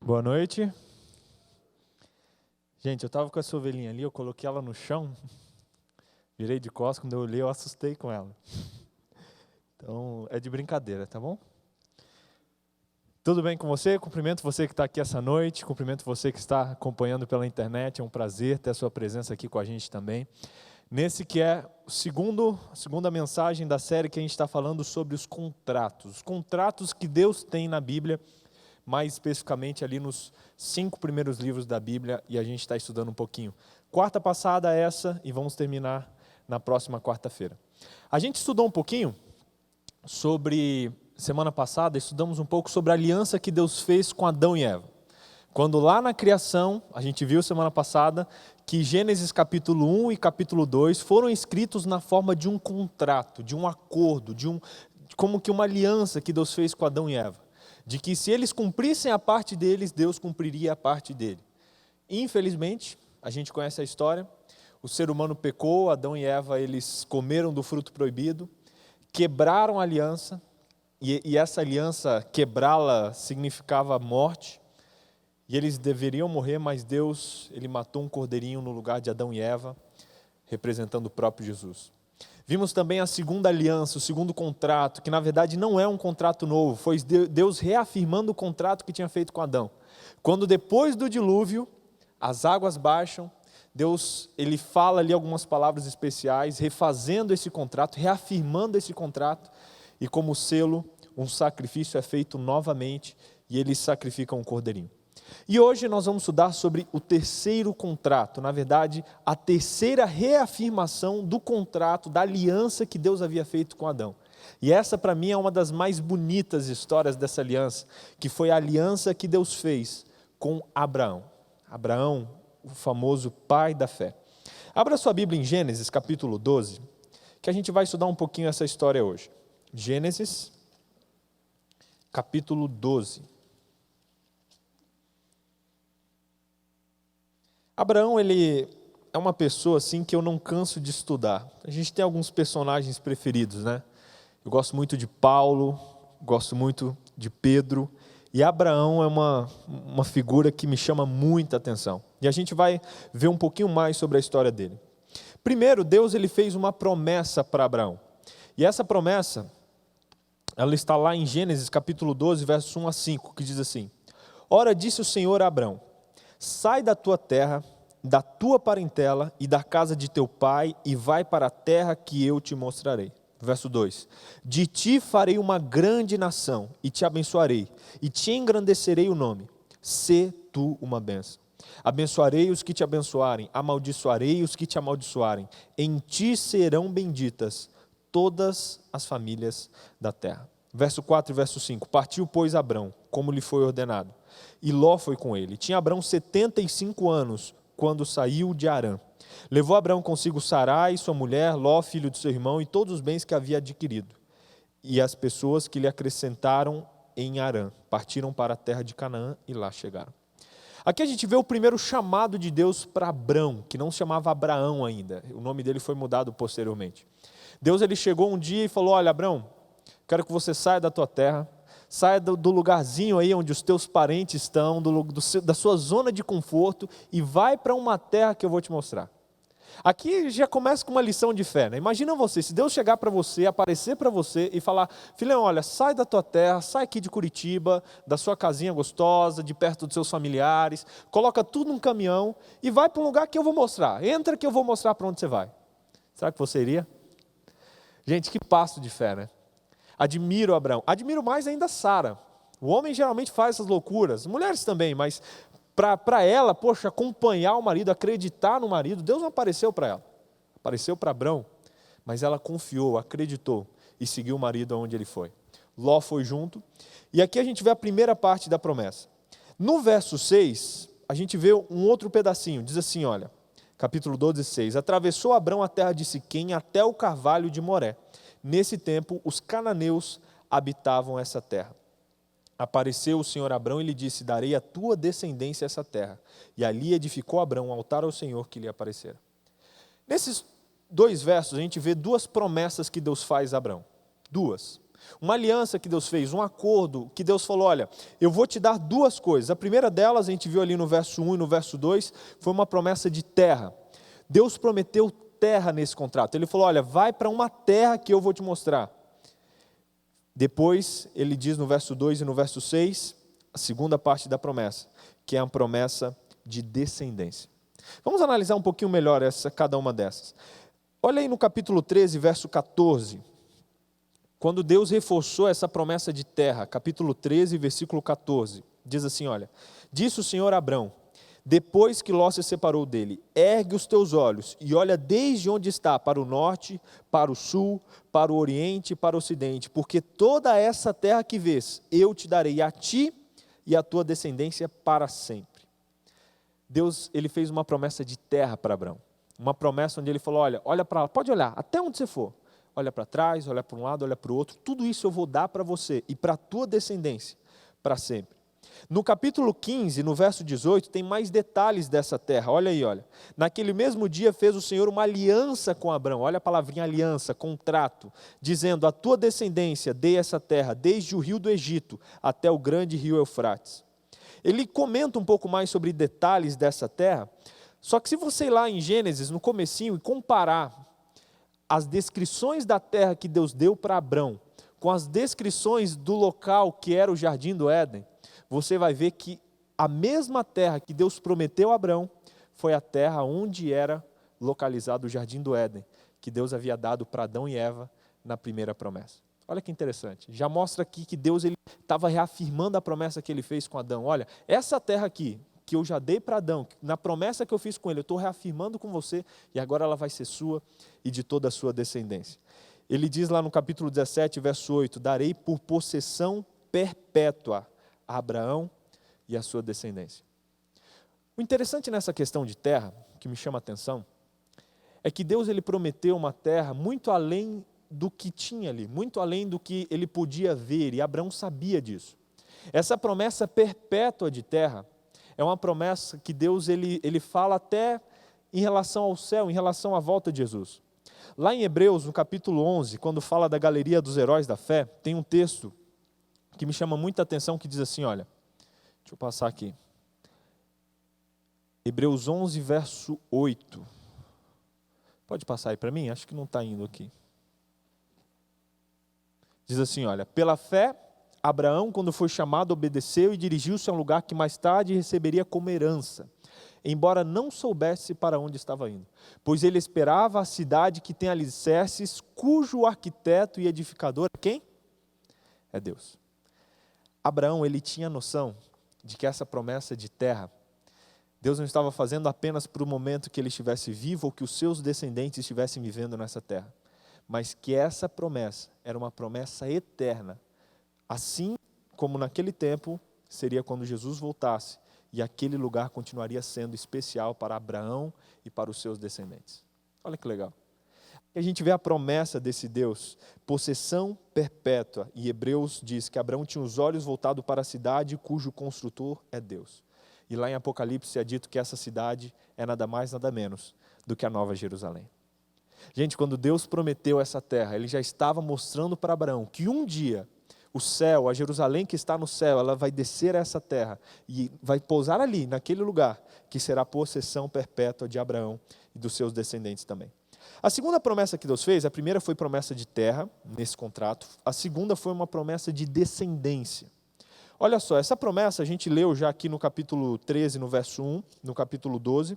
Boa noite. Gente, eu estava com essa ovelhinha ali, eu coloquei ela no chão, virei de costas, quando eu olhei eu assustei com ela. Então, é de brincadeira, tá bom? Tudo bem com você? Cumprimento você que está aqui essa noite, cumprimento você que está acompanhando pela internet, é um prazer ter a sua presença aqui com a gente também. Nesse que é a segunda mensagem da série que a gente está falando sobre os contratos que Deus tem na Bíblia, mais especificamente ali nos 5 primeiros livros da Bíblia, e a gente está estudando um pouquinho. Quarta passada essa, e vamos terminar na próxima quarta-feira. A gente estudou um pouquinho sobre, semana passada, estudamos um pouco sobre a aliança que Deus fez com Adão e Eva. Quando lá na criação, a gente viu semana passada, que Gênesis capítulo 1 e capítulo 2 foram escritos na forma de um contrato, de um acordo, como que uma aliança que Deus fez com Adão e Eva. De que se eles cumprissem a parte deles, Deus cumpriria a parte dele. Infelizmente, a gente conhece a história, o ser humano pecou, Adão e Eva, eles comeram do fruto proibido, quebraram a aliança, e essa aliança, quebrá-la, significava morte, e eles deveriam morrer, mas Deus, ele matou um cordeirinho no lugar de Adão e Eva, representando o próprio Jesus. Vimos também a segunda aliança, o segundo contrato, que na verdade não é um contrato novo, foi Deus reafirmando o contrato que tinha feito com Adão. Quando depois do dilúvio, as águas baixam, Deus ele fala ali algumas palavras especiais, refazendo esse contrato, reafirmando esse contrato, e como selo, um sacrifício é feito novamente, e eles sacrificam um cordeirinho. E hoje nós vamos estudar sobre o terceiro contrato, na verdade, a terceira reafirmação do contrato, da aliança que Deus havia feito com Adão. E essa para mim é uma das mais bonitas histórias dessa aliança, que foi a aliança que Deus fez com Abraão. Abraão, o famoso pai da fé. Abra sua Bíblia em Gênesis capítulo 12, que a gente vai estudar um pouquinho essa história hoje. Gênesis capítulo 12. Abraão, ele é uma pessoa assim que eu não canso de estudar. A gente tem alguns personagens preferidos, né? Eu gosto muito de Paulo, gosto muito de Pedro, e Abraão é uma figura que me chama muita atenção. E a gente vai ver um pouquinho mais sobre a história dele. Primeiro, Deus ele fez uma promessa para Abraão. E essa promessa, ela está lá em Gênesis capítulo 12, versos 1 a 5, que diz assim: Ora, disse o Senhor a Abraão: sai da tua terra, da tua parentela e da casa de teu pai e vai para a terra que eu te mostrarei. Verso 2. De ti farei uma grande nação e te abençoarei e te engrandecerei o nome. Sê tu uma bênção. Abençoarei os que te abençoarem, amaldiçoarei os que te amaldiçoarem. Em ti serão benditas todas as famílias da terra. Verso 4 e verso 5. Partiu, pois, Abrão, como lhe foi ordenado. E Ló foi com ele. Tinha Abrão 75 anos, quando saiu de Harã. Levou Abrão consigo Sarai, sua mulher, Ló, filho de seu irmão, e todos os bens que havia adquirido. E as pessoas que lhe acrescentaram em Harã. Partiram para a terra de Canaã e lá chegaram. Aqui a gente vê o primeiro chamado de Deus para Abrão, que não se chamava Abraão ainda. O nome dele foi mudado posteriormente. Deus ele chegou um dia e falou: olha, Abrão, quero que você saia da tua terra, saia do lugarzinho aí onde os teus parentes estão, da sua zona de conforto, e vai para uma terra que eu vou te mostrar. Aqui já começa com uma lição de fé, né? Imagina você, se Deus chegar para você, aparecer para você e falar: filhão, olha, sai da tua terra, sai aqui de Curitiba, da sua casinha gostosa, de perto dos seus familiares, coloca tudo num caminhão e vai para um lugar que eu vou mostrar. Entra que eu vou mostrar para onde você vai. Será que você iria? Gente, que passo de fé, né? Admiro Abraão, admiro mais ainda Sara. O homem geralmente faz essas loucuras, mulheres também, mas para ela, poxa, acompanhar o marido, acreditar no marido, Deus não apareceu para ela. Apareceu para Abrão, mas ela confiou, acreditou e seguiu o marido aonde ele foi. Ló foi junto, e aqui a gente vê a primeira parte da promessa. No verso 6, a gente vê um outro pedacinho, diz assim, olha, capítulo 12, 6. Atravessou Abrão a terra de Siquém até o carvalho de Moré. Nesse tempo, os cananeus habitavam essa terra. Apareceu o Senhor a Abrão e lhe disse: darei à tua descendência essa terra. E ali edificou Abrão um altar ao Senhor que lhe aparecera. Nesses 2 versos, a gente vê 2 promessas que Deus faz a Abrão. 2. Uma aliança que Deus fez, um acordo que Deus falou, olha, eu vou te dar duas coisas. A primeira delas, a gente viu ali no verso 1 e no verso 2, foi uma promessa de terra. Deus prometeu terra nesse contrato. Ele falou, olha, vai para uma terra que eu vou te mostrar. Depois, ele diz no verso 2 e no verso 6, a segunda parte da promessa, que é a promessa de descendência. Vamos analisar um pouquinho melhor cada uma dessas. Olha aí no capítulo 13, verso 14, quando Deus reforçou essa promessa de terra, capítulo 13, versículo 14, diz assim, olha, disse o Senhor a Abrão, depois que Ló se separou dele, ergue os teus olhos e olha desde onde está, para o norte, para o sul, para o oriente e para o ocidente, porque toda essa terra que vês, eu te darei a ti e a tua descendência para sempre. Deus, ele fez uma promessa de terra para Abrão, uma promessa onde ele falou, olha para lá, pode olhar, até onde você for, olha para trás, olha para um lado, olha para o outro, tudo isso eu vou dar para você e para a tua descendência, para sempre. No capítulo 15, no verso 18, tem mais detalhes dessa terra, olha aí, olha. Naquele mesmo dia fez o Senhor uma aliança com Abrão, olha a palavrinha aliança, contrato, dizendo, a tua descendência dei essa terra, desde o rio do Egito até o grande rio Eufrates. Ele comenta um pouco mais sobre detalhes dessa terra, só que se você ir lá em Gênesis, no comecinho, e comparar as descrições da terra que Deus deu para Abrão, com as descrições do local que era o Jardim do Éden, você vai ver que a mesma terra que Deus prometeu a Abrão, foi a terra onde era localizado o Jardim do Éden, que Deus havia dado para Adão e Eva na primeira promessa. Olha que interessante, já mostra aqui que Deus estava reafirmando a promessa que ele fez com Adão. Olha, essa terra aqui, que eu já dei para Adão, na promessa que eu fiz com ele, eu estou reafirmando com você, e agora ela vai ser sua e de toda a sua descendência. Ele diz lá no capítulo 17, verso 8, darei por possessão perpétua a Abraão e a sua descendência. O interessante nessa questão de terra, que me chama a atenção, é que Deus ele prometeu uma terra muito além do que tinha ali, muito além do que ele podia ver, e Abraão sabia disso. Essa promessa perpétua de terra é uma promessa que Deus ele fala até em relação ao céu, em relação à volta de Jesus. Lá em Hebreus, no capítulo 11, quando fala da galeria dos heróis da fé, tem um texto que me chama muita atenção, que diz assim, olha, deixa eu passar aqui. Hebreus 11, verso 8. Pode passar aí para mim? Acho que não está indo aqui. Diz assim, olha, pela fé, Abraão, quando foi chamado, obedeceu e dirigiu-se a um lugar que mais tarde receberia como herança, embora não soubesse para onde estava indo, pois ele esperava a cidade que tem alicerces, cujo arquiteto e edificador é quem? É Deus. Abraão, ele tinha noção de que essa promessa de terra, Deus não estava fazendo apenas para o momento que ele estivesse vivo ou que os seus descendentes estivessem vivendo nessa terra, mas que essa promessa era uma promessa eterna, assim como naquele tempo seria quando Jesus voltasse e aquele lugar continuaria sendo especial para Abraão e para os seus descendentes. Olha que legal. A gente vê a promessa desse Deus, possessão perpétua, e Hebreus diz que Abraão tinha os olhos voltados para a cidade cujo construtor é Deus. E lá em Apocalipse é dito que essa cidade é nada mais, nada menos do que a Nova Jerusalém. Gente, quando Deus prometeu essa terra, ele já estava mostrando para Abraão que um dia o céu, a Jerusalém que está no céu, ela vai descer a essa terra e vai pousar ali, naquele lugar, que será a possessão perpétua de Abraão e dos seus descendentes também. A segunda promessa que Deus fez, a primeira foi promessa de terra, nesse contrato, a segunda foi uma promessa de descendência. Olha só, essa promessa a gente leu já aqui no capítulo 13, no verso 1, no capítulo 12,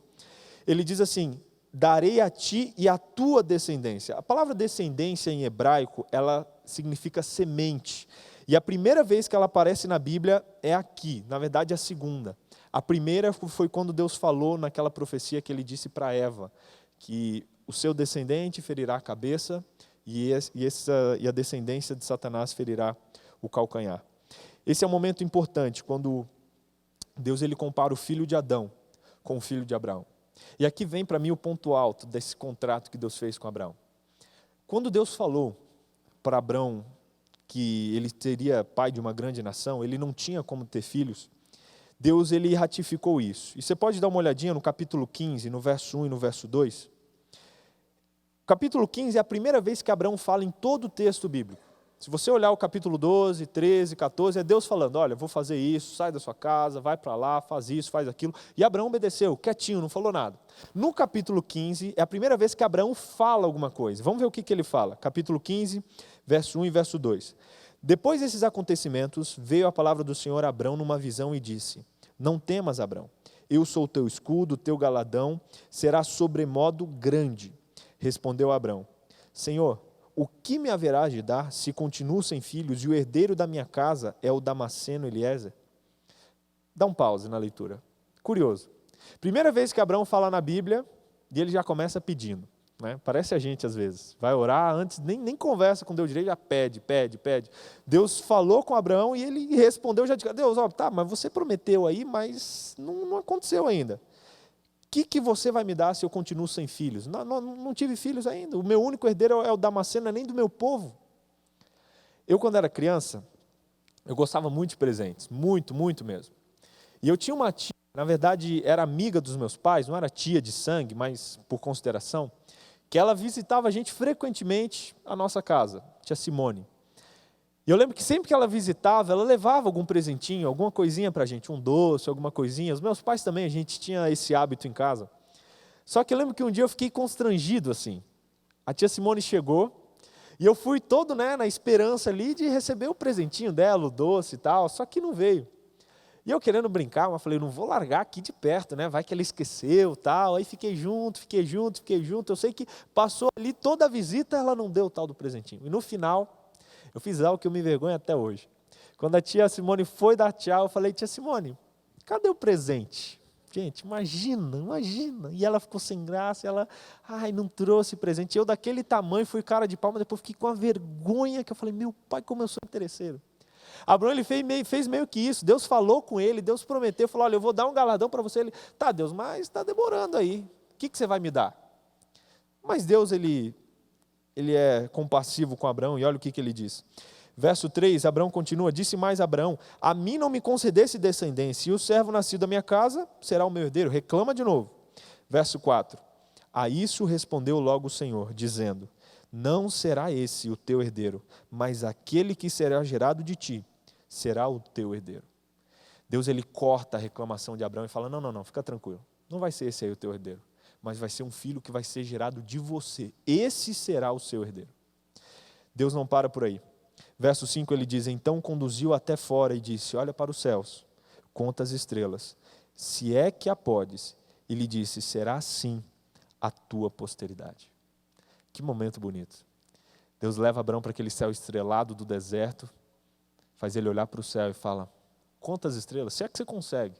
ele diz assim, darei a ti e a tua descendência. A palavra descendência em hebraico, ela significa semente. E a primeira vez que ela aparece na Bíblia é aqui, na verdade a segunda. A primeira foi quando Deus falou naquela profecia que ele disse para Eva, que o seu descendente ferirá a cabeça e a descendência de Satanás ferirá o calcanhar. Esse é um momento importante, quando Deus ele compara o filho de Adão com o filho de Abraão. E aqui vem para mim o ponto alto desse contrato que Deus fez com Abraão. Quando Deus falou para Abraão que ele seria pai de uma grande nação, ele não tinha como ter filhos, Deus ele ratificou isso. E você pode dar uma olhadinha no capítulo 15, no verso 1 e no verso 2. O capítulo 15 é a primeira vez que Abraão fala em todo o texto bíblico. Se você olhar o capítulo 12, 13, 14, é Deus falando, olha, vou fazer isso, sai da sua casa, vai para lá, faz isso, faz aquilo. E Abraão obedeceu, quietinho, não falou nada. No capítulo 15, é a primeira vez que Abraão fala alguma coisa. Vamos ver o que ele fala. Capítulo 15, verso 1 e verso 2. Depois desses acontecimentos, veio a palavra do Senhor a Abraão numa visão e disse, não temas, Abraão, eu sou o teu escudo, teu galardão será sobremodo grande. Respondeu Abraão, Senhor, o que me haverá de dar se continuo sem filhos e o herdeiro da minha casa é o Damasceno Eliezer? Dá um pause na leitura. Curioso. Primeira vez que Abraão fala na Bíblia e ele já começa pedindo. Né? Parece a gente às vezes. Vai orar antes, nem conversa com Deus direito, já pede. Deus falou com Abraão e ele respondeu, já disse, Deus, tá, mas você prometeu aí, mas não aconteceu ainda. O que você vai me dar se eu continuo sem filhos? Não tive filhos ainda. O meu único herdeiro é o Damasceno, não é nem do meu povo. Eu, quando era criança, eu gostava muito de presentes. Muito, muito mesmo. E eu tinha uma tia, na verdade, era amiga dos meus pais, não era tia de sangue, mas por consideração, que ela visitava a gente frequentemente à nossa casa, tia Simone. E eu lembro que sempre que ela visitava, ela levava algum presentinho, alguma coisinha para a gente, um doce, alguma coisinha. Os meus pais também, a gente tinha esse hábito em casa. Só que eu lembro que um dia eu fiquei constrangido assim. A tia Simone chegou e eu fui todo, né, na esperança ali de receber o presentinho dela, o doce e tal, só que não veio. E eu querendo brincar, mas falei, não vou largar aqui de perto, né? Vai que ela esqueceu, tal. Aí fiquei junto. Eu sei que passou ali toda a visita, ela não deu o tal do presentinho. E no final, eu fiz algo que eu me envergonho até hoje. Quando a tia Simone foi dar tchau, eu falei, tia Simone, cadê o presente? Gente, imagina. E ela ficou sem graça, ela, não trouxe presente. Eu daquele tamanho, fui cara de pau, mas depois fiquei com a vergonha, que eu falei, meu pai, como eu sou interesseiro. Abraão, ele fez meio que isso, Deus falou com ele, Deus prometeu, falou, olha, eu vou dar um galardão para você. Ele, tá, Deus, mas está demorando aí, o que você vai me dar? Mas Deus, ele é compassivo com Abraão, e olha o que ele diz. Verso 3, Abraão continua, disse mais Abraão, a mim não me concedesse descendência, e o servo nascido da minha casa será o meu herdeiro. Reclama de novo. Verso 4, a isso respondeu logo o Senhor, dizendo, não será esse o teu herdeiro, mas aquele que será gerado de ti será o teu herdeiro. Deus, ele corta a reclamação de Abraão e fala, não, fica tranquilo, não vai ser esse aí o teu herdeiro, mas vai ser um filho que vai ser gerado de você, esse será o seu herdeiro. Deus não para por aí. Verso 5 ele diz, então conduziu até fora e disse, olha para os céus, conta as estrelas, se é que a podes, e lhe disse, será assim a tua posteridade. Que momento bonito. Deus leva Abraão para aquele céu estrelado do deserto, faz ele olhar para o céu e fala, conta as estrelas, se é que você consegue.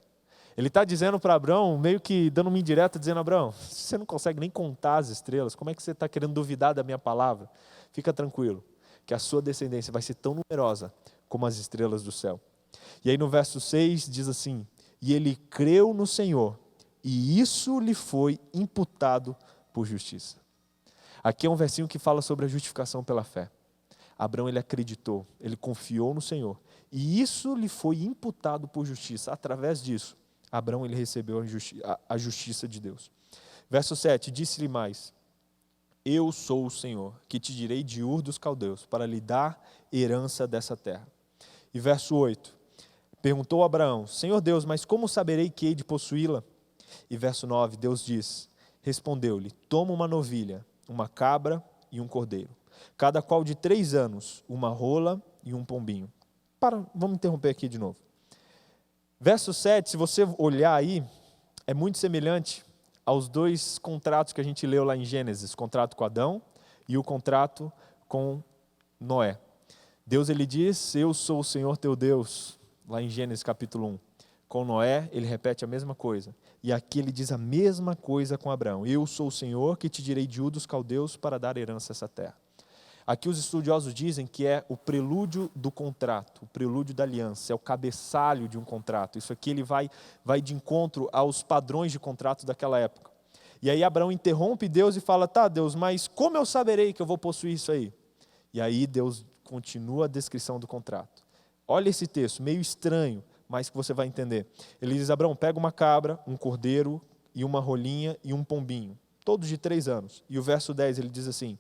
Ele está dizendo para Abraão, meio que dando uma indireta, dizendo, Abraão, se você não consegue nem contar as estrelas, como é que você está querendo duvidar da minha palavra? Fica tranquilo, que a sua descendência vai ser tão numerosa como as estrelas do céu. E aí no verso 6 diz assim, e ele creu no Senhor, e isso lhe foi imputado por justiça. Aqui é um versinho que fala sobre a justificação pela fé. Abraão, ele acreditou, ele confiou no Senhor, e isso lhe foi imputado por justiça. Através disso, Abraão, ele recebeu a justiça de Deus. Verso 7, disse-lhe mais, eu sou o Senhor, que te direi de Ur dos Caldeus, para lhe dar herança dessa terra. E verso 8, perguntou Abraão, Senhor Deus, mas como saberei que hei de possuí-la? E verso 9, Deus diz, respondeu-lhe, toma uma novilha, uma cabra e um cordeiro, cada qual de 3 anos, uma rola e um pombinho. Vamos interromper aqui de novo. Verso 7, se você olhar aí, é muito semelhante aos 2 contratos que a gente leu lá em Gênesis, o contrato com Adão e o contrato com Noé. Deus, ele diz, eu sou o Senhor teu Deus, lá em Gênesis capítulo 1. Com Noé, ele repete a mesma coisa. E aqui ele diz a mesma coisa com Abraão. Eu sou o Senhor que te direi de Ur dos Caldeus para dar herança a essa terra. Aqui os estudiosos dizem que é o prelúdio do contrato, o prelúdio da aliança, é o cabeçalho de um contrato. Isso aqui ele vai de encontro aos padrões de contrato daquela época. E aí Abraão interrompe Deus e fala, tá Deus, mas como eu saberei que eu vou possuir isso aí? E aí Deus continua a descrição do contrato. Olha esse texto, meio estranho, mas que você vai entender. Ele diz, Abraão, pega uma cabra, um cordeiro e uma rolinha e um pombinho, todos de 3 anos. E o verso 10 ele diz assim,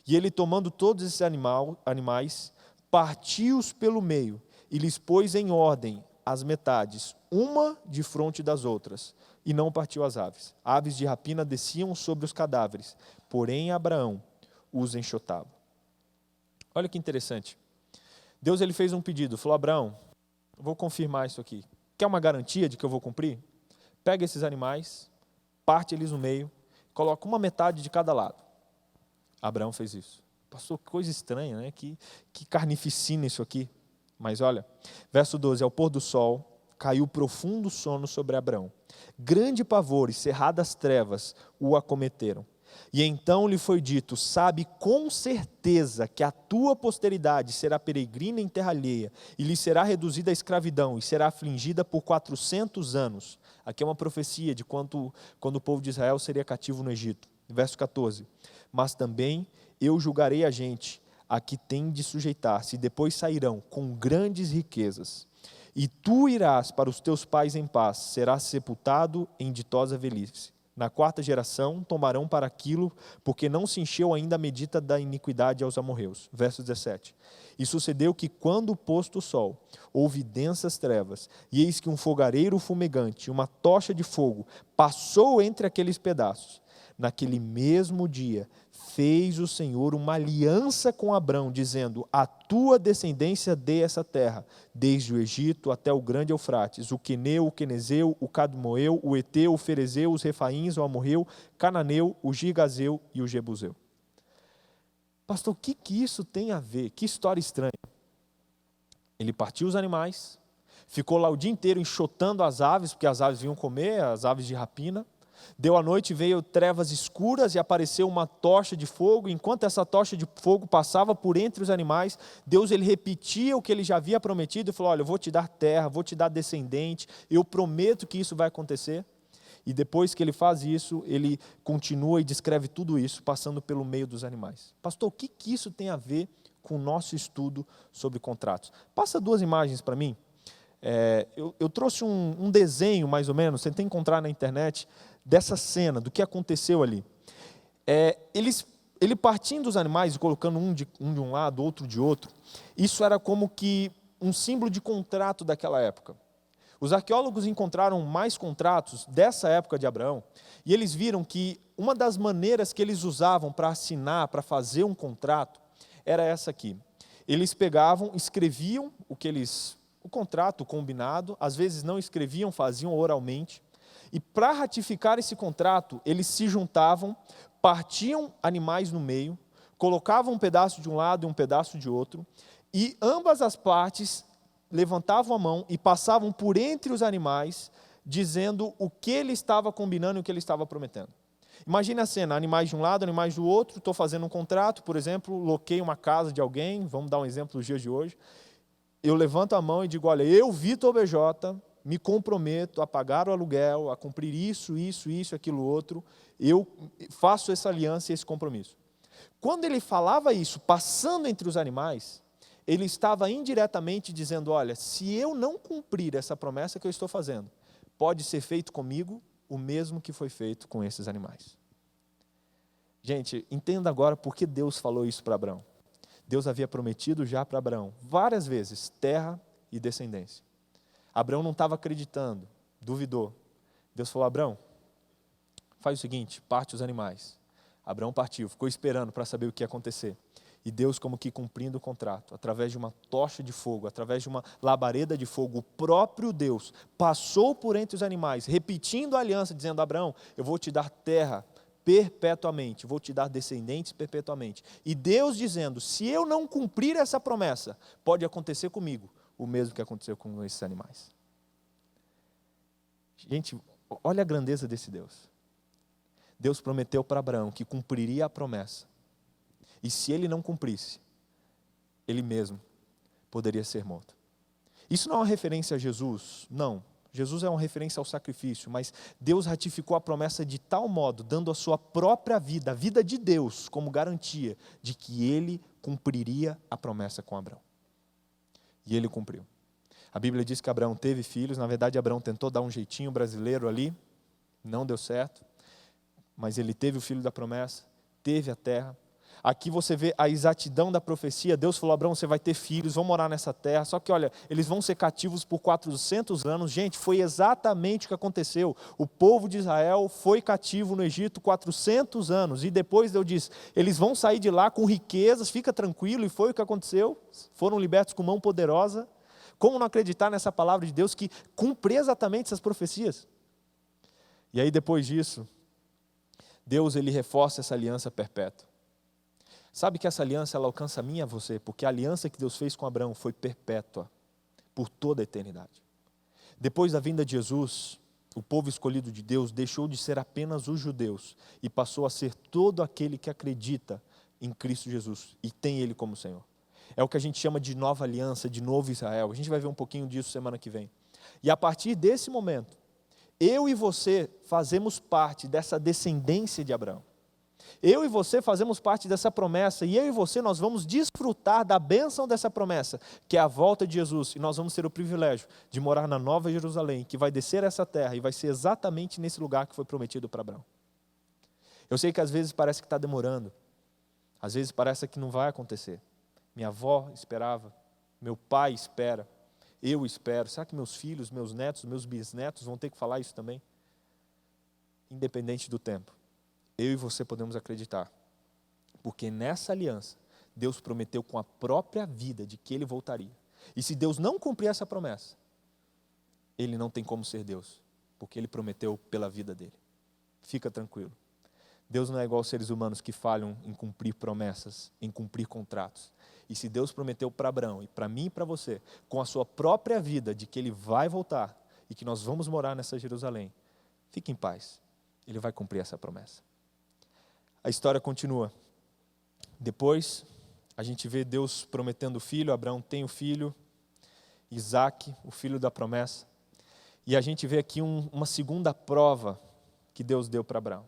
e ele tomando todos esses animais, partiu-os pelo meio e lhes pôs em ordem as metades, uma defronte das outras, e não partiu as aves. Aves de rapina desciam sobre os cadáveres, porém Abraão os enxotava. Olha que interessante. Deus ele fez um pedido, falou: Abraão, eu vou confirmar isso aqui. Quer uma garantia de que eu vou cumprir? Pega esses animais, parte eles no meio, coloca uma metade de cada lado. Abraão fez isso. Pastor, que coisa estranha, né? Que carnificina isso aqui. Mas olha, verso 12, ao pôr do sol, caiu profundo sono sobre Abraão. Grande pavor e cerradas trevas o acometeram. E então lhe foi dito: sabe com certeza que a tua posteridade será peregrina em terra alheia, e lhe será reduzida à escravidão, e será afligida por 400 anos. Aqui é uma profecia de quando o povo de Israel seria cativo no Egito. Verso 14, mas também eu julgarei a gente a que tem de sujeitar-se, e depois sairão com grandes riquezas. E tu irás para os teus pais em paz, serás sepultado em ditosa velhice. Na 4ª geração tomarão para aquilo, porque não se encheu ainda a medida da iniquidade aos amorreus. Verso 17. E sucedeu que, quando posto o sol, houve densas trevas, e eis que um fogareiro fumegante, uma tocha de fogo, passou entre aqueles pedaços. Naquele mesmo dia, fez o Senhor uma aliança com Abrão, dizendo: a tua descendência dê essa terra, desde o Egito até o grande Eufrates, o Queneu, o Quenezeu, o Cadmoeu, o Eteu, o Ferezeu, os Refaíns, o Amorreu, Cananeu, o Girgazeu e o Jebuseu. Pastor, o que isso tem a ver? Que história estranha. Ele partiu os animais, ficou lá o dia inteiro enxotando as aves, porque as aves vinham comer, as aves de rapina. Deu a noite, veio trevas escuras e apareceu uma tocha de fogo. Enquanto essa tocha de fogo passava por entre os animais, Deus ele repetia o que ele já havia prometido e falou: olha, eu vou te dar terra, vou te dar descendente, eu prometo que isso vai acontecer. E depois que ele faz isso, ele continua e descreve tudo isso, passando pelo meio dos animais. Pastor, o que isso tem a ver com o nosso estudo sobre contratos? Passa 2 imagens para mim. Eu trouxe um desenho, mais ou menos, tentei encontrar na internet, dessa cena, do que aconteceu ali. Ele partindo os animais e colocando um de um lado, outro de outro, isso era como que um símbolo de contrato daquela época. Os arqueólogos encontraram mais contratos dessa época de Abraão, e eles viram que uma das maneiras que eles usavam para assinar, para fazer um contrato, era essa aqui. Eles pegavam, escreviam o contrato, o combinado, às vezes não escreviam, faziam oralmente, e para ratificar esse contrato, eles se juntavam, partiam animais no meio, colocavam um pedaço de um lado e um pedaço de outro, e ambas as partes levantavam a mão e passavam por entre os animais, dizendo o que ele estava combinando e o que ele estava prometendo. Imagine a cena: animais de um lado, animais do outro, estou fazendo um contrato, por exemplo, loquei uma casa de alguém, vamos dar um exemplo dos dias de hoje, eu levanto a mão e digo: olha, eu, Vitor BJ, me comprometo a pagar o aluguel, a cumprir isso, aquilo outro, eu faço essa aliança e esse compromisso. Quando ele falava isso, passando entre os animais, ele estava indiretamente dizendo: olha, se eu não cumprir essa promessa que eu estou fazendo, pode ser feito comigo o mesmo que foi feito com esses animais. Gente, entenda agora por que Deus falou isso para Abraão. Deus havia prometido já para Abraão, várias vezes, terra e descendência. Abraão não estava acreditando, duvidou. Deus falou: Abraão, faz o seguinte, parte os animais. Abraão partiu, ficou esperando para saber o que ia acontecer. E Deus, como que cumprindo o contrato, através de uma tocha de fogo, através de uma labareda de fogo, o próprio Deus passou por entre os animais, repetindo a aliança, dizendo: Abraão, eu vou te dar terra perpetuamente, vou te dar descendentes perpetuamente. E Deus dizendo: se eu não cumprir essa promessa, pode acontecer comigo o mesmo que aconteceu com esses animais. Gente, olha a grandeza desse Deus. Deus prometeu para Abraão que cumpriria a promessa. E se ele não cumprisse, ele mesmo poderia ser morto. Isso não é uma referência a Jesus, não. Jesus é uma referência ao sacrifício, mas Deus ratificou a promessa de tal modo, dando a sua própria vida, a vida de Deus, como garantia de que ele cumpriria a promessa com Abraão. E ele cumpriu. A Bíblia diz que Abraão teve filhos. Na verdade, Abraão tentou dar um jeitinho brasileiro ali, não deu certo, mas ele teve o filho da promessa, teve a terra. Aqui você vê a exatidão da profecia. Deus falou: Abraão, você vai ter filhos, vão morar nessa terra. Só que olha, eles vão ser cativos por 400 anos. Gente, foi exatamente o que aconteceu. O povo de Israel foi cativo no Egito 400 anos. E depois Deus diz, eles vão sair de lá com riquezas, fica tranquilo. E foi o que aconteceu. Foram libertos com mão poderosa. Como não acreditar nessa palavra de Deus que cumpre exatamente essas profecias? E aí depois disso, Deus ele reforça essa aliança perpétua. Sabe que essa aliança ela alcança a mim e a você, porque a aliança que Deus fez com Abraão foi perpétua, por toda a eternidade. Depois da vinda de Jesus, o povo escolhido de Deus deixou de ser apenas os judeus e passou a ser todo aquele que acredita em Cristo Jesus e tem Ele como Senhor. É o que a gente chama de nova aliança, de novo Israel. A gente vai ver um pouquinho disso semana que vem. E a partir desse momento, eu e você fazemos parte dessa descendência de Abraão. Eu e você fazemos parte dessa promessa, e eu e você nós vamos desfrutar da bênção dessa promessa, que é a volta de Jesus, e nós vamos ter o privilégio de morar na Nova Jerusalém, que vai descer essa terra, e vai ser exatamente nesse lugar que foi prometido para Abraão. Eu sei que às vezes parece que está demorando, às vezes parece que não vai acontecer. Minha avó esperava, meu pai espera, eu espero. Será que meus filhos, meus netos, meus bisnetos vão ter que falar isso também? Independente do tempo, eu e você podemos acreditar, porque nessa aliança, Deus prometeu com a própria vida de que Ele voltaria. E se Deus não cumprir essa promessa, Ele não tem como ser Deus, porque Ele prometeu pela vida dEle. Fica tranquilo. Deus não é igual aos seres humanos que falham em cumprir promessas, em cumprir contratos. E se Deus prometeu para Abraão, e para mim e para você, com a sua própria vida, de que Ele vai voltar, e que nós vamos morar nessa Jerusalém, fique em paz, Ele vai cumprir essa promessa. A história continua. Depois, a gente vê Deus prometendo o filho, Abraão tem o filho, Isaque, o filho da promessa. E a gente vê aqui uma segunda prova que Deus deu para Abraão.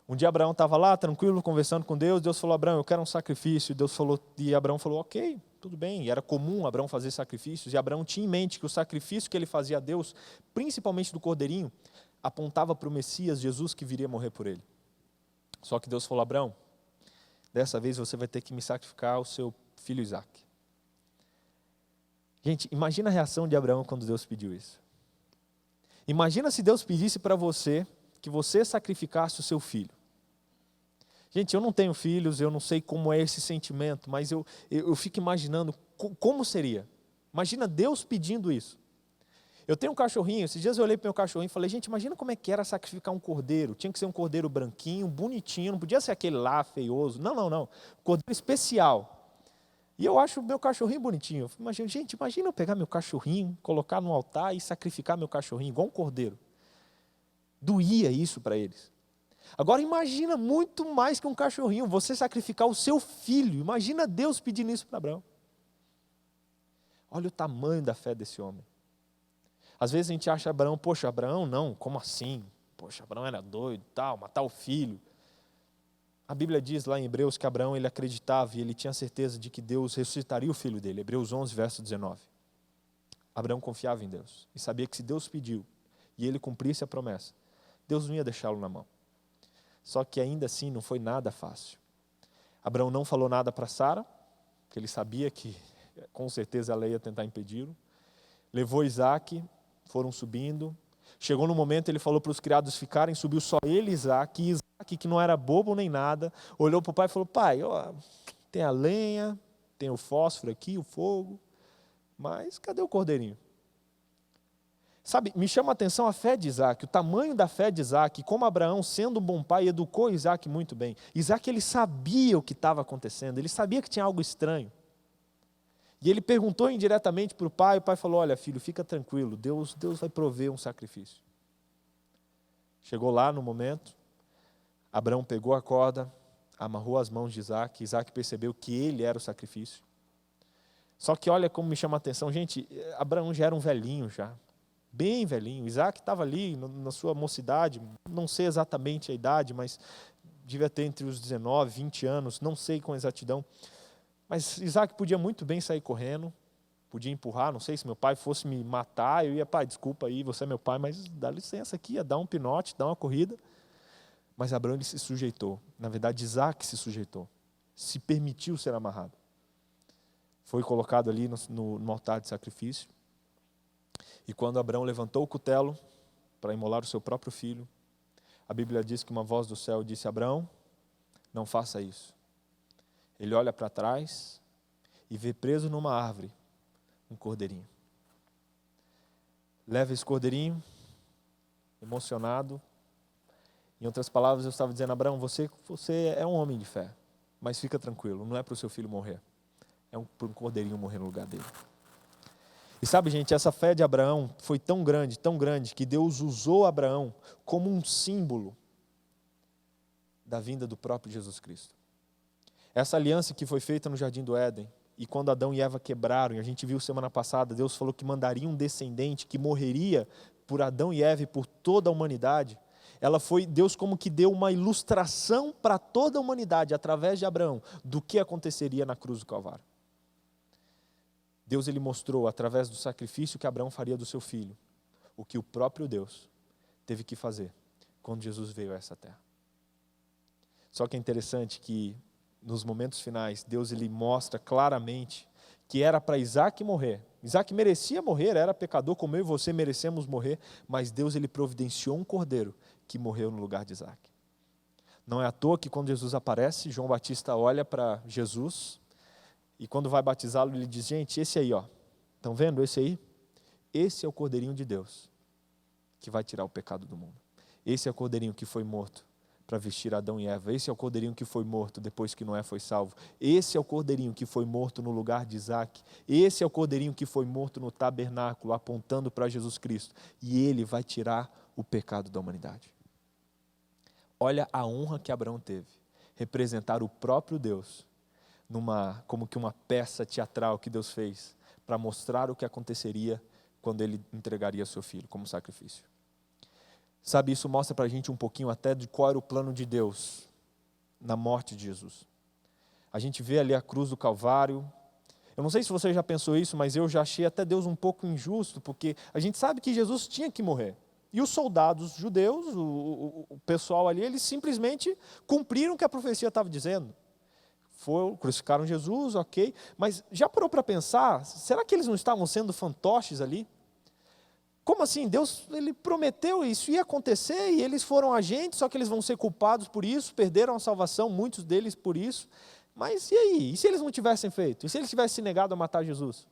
Um dia Abraão estava lá, tranquilo, conversando com Deus, Deus falou: Abraão, eu quero um sacrifício. E Abraão falou: ok, tudo bem. E era comum Abraão fazer sacrifícios, e Abraão tinha em mente que o sacrifício que ele fazia a Deus, principalmente do cordeirinho, apontava para o Messias, Jesus, que viria morrer por ele. Só que Deus falou: Abraão, dessa vez você vai ter que me sacrificar o seu filho Isaque. Gente, imagina a reação de Abraão quando Deus pediu isso. Imagina se Deus pedisse para você que você sacrificasse o seu filho. Gente, eu não tenho filhos, eu não sei como é esse sentimento, mas eu fico imaginando como seria. Imagina Deus pedindo isso. Eu tenho um cachorrinho, esses dias eu olhei para o meu cachorrinho e falei: gente, imagina como é que era sacrificar um cordeiro. Tinha que ser um cordeiro branquinho, bonitinho, não podia ser aquele lá feioso. Não. Cordeiro especial. E eu acho o meu cachorrinho bonitinho. Gente, imagina eu pegar meu cachorrinho, colocar no altar e sacrificar meu cachorrinho, igual um cordeiro. Doía isso para eles. Agora imagina muito mais que um cachorrinho, você sacrificar o seu filho. Imagina Deus pedindo isso para Abraão. Olha o tamanho da fé desse homem. Às vezes a gente acha Abraão, poxa, Abraão não, como assim? Poxa, Abraão era doido, tal, matar o filho. A Bíblia diz lá em Hebreus que Abraão ele acreditava e ele tinha certeza de que Deus ressuscitaria o filho dele. Hebreus 11, verso 19. Abraão confiava em Deus e sabia que se Deus pediu e ele cumprisse a promessa, Deus não ia deixá-lo na mão. Só que ainda assim não foi nada fácil. Abraão não falou nada para Sara, porque ele sabia que com certeza ela ia tentar impedi-lo. Levou Isaque, foram subindo. Chegou no momento, ele falou para os criados ficarem, subiu só ele e Isaque, que não era bobo nem nada, olhou para o pai e falou: pai, ó, tem a lenha, tem o fósforo aqui, o fogo, mas cadê o cordeirinho? Sabe, me chama a atenção a fé de Isaque, o tamanho da fé de Isaque, como Abraão, sendo um bom pai, educou Isaque muito bem. Isaque, ele sabia o que estava acontecendo, ele sabia que tinha algo estranho. E ele perguntou indiretamente para o pai falou: olha filho, fica tranquilo, Deus vai prover um sacrifício. Chegou lá no momento, Abraão pegou a corda, amarrou as mãos de Isaque, Isaque percebeu que ele era o sacrifício. Só que olha como me chama a atenção, gente, Abraão já era um velhinho já. Bem velhinho, Isaque estava ali na sua mocidade, não sei exatamente a idade, mas devia ter entre os 19, 20 anos, não sei com exatidão. Mas Isaque podia muito bem sair correndo, podia empurrar, não sei se meu pai fosse me matar, eu ia: pai, desculpa aí, você é meu pai, mas dá licença aqui, ia dar um pinote, dar uma corrida. Mas Abraão ele se sujeitou, na verdade Isaque se sujeitou. se permitiu ser amarrado. Foi colocado ali no altar de sacrifício. E quando Abraão levantou o cutelo para imolar o seu próprio filho, a Bíblia diz que uma voz do céu disse: Abraão, não faça isso. Ele olha para trás e vê preso numa árvore um cordeirinho. Leva esse cordeirinho, emocionado. Em outras palavras, eu estava dizendo: Abraão, você é um homem de fé, mas fica tranquilo, não é para o seu filho morrer. É para um cordeirinho morrer no lugar dele. E sabe, gente, essa fé de Abraão foi tão grande, que Deus usou Abraão como um símbolo da vinda do próprio Jesus Cristo. Essa aliança que foi feita no Jardim do Éden, e quando Adão e Eva quebraram, e a gente viu semana passada, Deus falou que mandaria um descendente que morreria por Adão e Eva e por toda a humanidade. Deus como que deu uma ilustração para toda a humanidade, através de Abraão, do que aconteceria na cruz do Calvário. Deus ele mostrou, através do sacrifício que Abraão faria do seu filho, o que o próprio Deus teve que fazer quando Jesus veio a essa terra. Só que é interessante que, nos momentos finais, Deus ele mostra claramente que era para Isaac morrer. Isaac merecia morrer, era pecador, como eu e você merecemos morrer, mas Deus ele providenciou um cordeiro que morreu no lugar de Isaac. Não é à toa que quando Jesus aparece, João Batista olha para Jesus, e quando vai batizá-lo, ele diz: gente, esse aí, ó, estão vendo esse aí? Esse é o Cordeirinho de Deus, que vai tirar o pecado do mundo. Esse é o Cordeirinho que foi morto para vestir Adão e Eva. Esse é o Cordeirinho que foi morto depois que Noé foi salvo. Esse é o Cordeirinho que foi morto no lugar de Isaac. Esse é o Cordeirinho que foi morto no tabernáculo, apontando para Jesus Cristo. E ele vai tirar o pecado da humanidade. Olha a honra que Abraão teve, representar o próprio Deus como que uma peça teatral que Deus fez para mostrar o que aconteceria quando ele entregaria seu filho como sacrifício. Sabe, isso mostra para a gente um pouquinho até de qual era o plano de Deus na morte de Jesus. A gente vê ali a cruz do Calvário. Eu não sei se você já pensou isso, mas eu já achei até Deus um pouco injusto, porque a gente sabe que Jesus tinha que morrer. E os soldados judeus, o pessoal ali, eles simplesmente cumpriram o que a profecia estava dizendo. Crucificaram Jesus, ok, mas já parou para pensar, será que eles não estavam sendo fantoches ali? Como assim? Deus ele prometeu isso ia acontecer e eles foram agentes, só que eles vão ser culpados por isso, perderam a salvação, muitos deles por isso. Mas e aí? E se eles não tivessem feito? E se eles tivessem se negado a matar Jesus?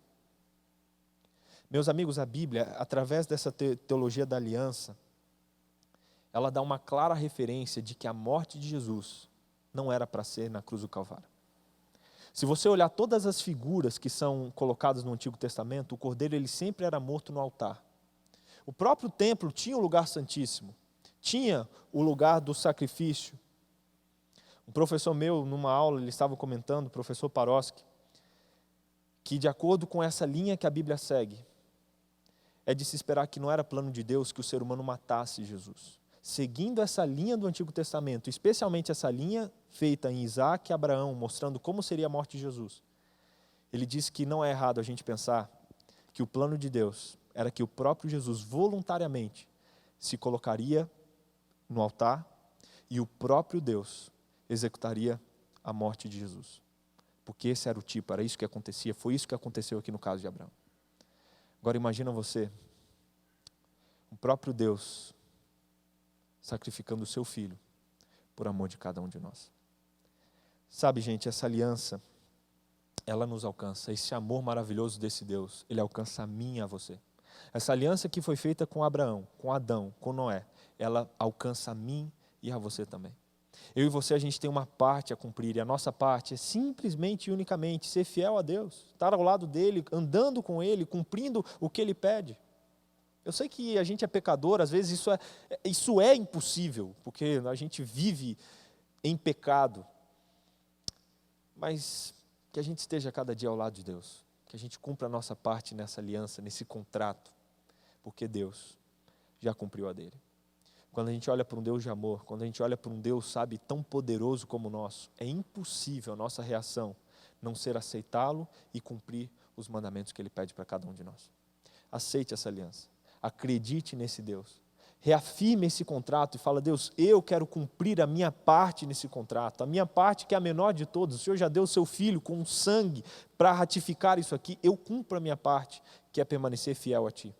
Meus amigos, a Bíblia, através dessa teologia da aliança, ela dá uma clara referência de que a morte de Jesus não era para ser na cruz do Calvário. Se você olhar todas as figuras que são colocadas no Antigo Testamento, o cordeiro ele sempre era morto no altar. O próprio templo tinha o lugar santíssimo, tinha o lugar do sacrifício. Um professor meu, numa aula, ele estava comentando, o professor Paroski, que de acordo com essa linha que a Bíblia segue, é de se esperar que não era plano de Deus que o ser humano matasse Jesus. Seguindo essa linha do Antigo Testamento, especialmente essa linha feita em Isaac e Abraão, mostrando como seria a morte de Jesus, ele diz que não é errado a gente pensar que o plano de Deus era que o próprio Jesus voluntariamente se colocaria no altar e o próprio Deus executaria a morte de Jesus. Porque esse era o tipo, era isso que acontecia, foi isso que aconteceu aqui no caso de Abraão. Agora imagina você, o próprio Deus sacrificando o seu filho por amor de cada um de nós. Sabe, gente, essa aliança, ela nos alcança. Esse amor maravilhoso desse Deus, ele alcança a mim e a você. Essa aliança que foi feita com Abraão, com Adão, com Noé, ela alcança a mim e a você também. Eu e você, a gente tem uma parte a cumprir, e a nossa parte é simplesmente e unicamente ser fiel a Deus, estar ao lado dEle, andando com Ele, cumprindo o que Ele pede. Eu sei que a gente é pecador, às vezes isso é impossível, porque a gente vive em pecado, mas que a gente esteja cada dia ao lado de Deus, que a gente cumpra a nossa parte nessa aliança, nesse contrato, porque Deus já cumpriu a dele. Quando a gente olha para um Deus de amor, quando a gente olha para um Deus, sabe, tão poderoso como o nosso, é impossível a nossa reação não ser aceitá-lo e cumprir os mandamentos que Ele pede para cada um de nós. Aceite essa aliança, acredite nesse Deus, Reafirme esse contrato e fala: Deus, eu quero cumprir a minha parte nesse contrato, a minha parte que é a menor de todos. O Senhor já deu o seu Filho com sangue para ratificar isso aqui, eu cumpro a minha parte, que é permanecer fiel a Ti.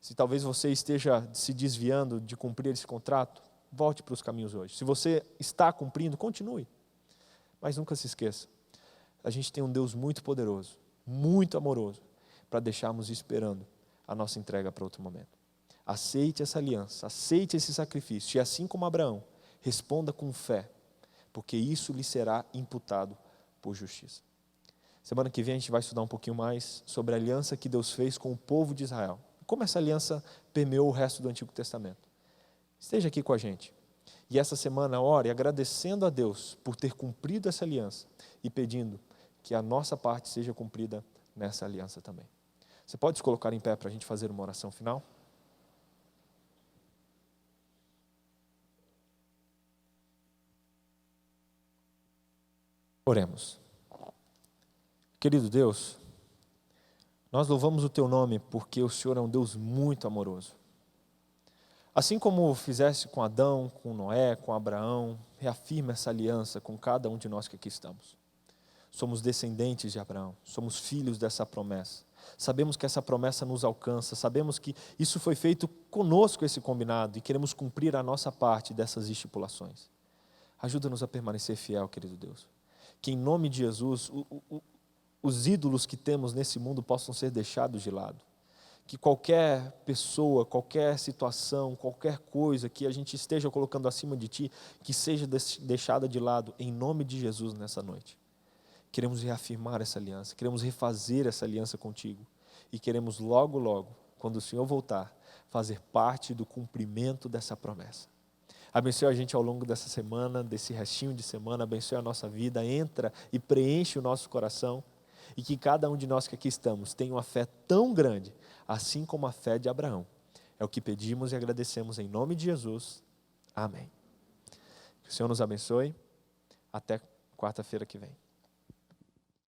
Se talvez você esteja se desviando de cumprir esse contrato, volte para os caminhos hoje. Se você está cumprindo, continue. Mas nunca se esqueça, a gente tem um Deus muito poderoso, muito amoroso, para deixarmos esperando a nossa entrega para outro momento. Aceite essa aliança, aceite esse sacrifício, e assim como Abraão, responda com fé, porque isso lhe será imputado por justiça. Semana que vem a gente vai estudar um pouquinho mais sobre a aliança que Deus fez com o povo de Israel, como essa aliança permeou o resto do Antigo Testamento. Esteja aqui com a gente. E essa semana ore agradecendo a Deus por ter cumprido essa aliança e pedindo que a nossa parte seja cumprida nessa aliança também. Você pode se colocar em pé para a gente fazer uma oração final? Oremos. Querido Deus, nós louvamos o Teu nome porque o Senhor é um Deus muito amoroso. Assim como fizesse com Adão, com Noé, com Abraão, reafirma essa aliança com cada um de nós que aqui estamos. Somos descendentes de Abraão, somos filhos dessa promessa. Sabemos que essa promessa nos alcança, sabemos que isso foi feito conosco, esse combinado, e queremos cumprir a nossa parte dessas estipulações. Ajuda-nos a permanecer fiel, querido Deus. Que em nome de Jesus, os ídolos que temos nesse mundo possam ser deixados de lado. Que qualquer pessoa, qualquer situação, qualquer coisa que a gente esteja colocando acima de Ti, que seja deixada de lado em nome de Jesus nessa noite. Queremos reafirmar essa aliança, queremos refazer essa aliança contigo. E queremos logo, logo, quando o Senhor voltar, fazer parte do cumprimento dessa promessa. Abençoe a gente ao longo dessa semana, desse restinho de semana, abençoe a nossa vida, entra e preenche o nosso coração, e que cada um de nós que aqui estamos tenha uma fé tão grande, assim como a fé de Abraão. É o que pedimos e agradecemos em nome de Jesus. Amém. Que o Senhor nos abençoe. Até quarta-feira que vem.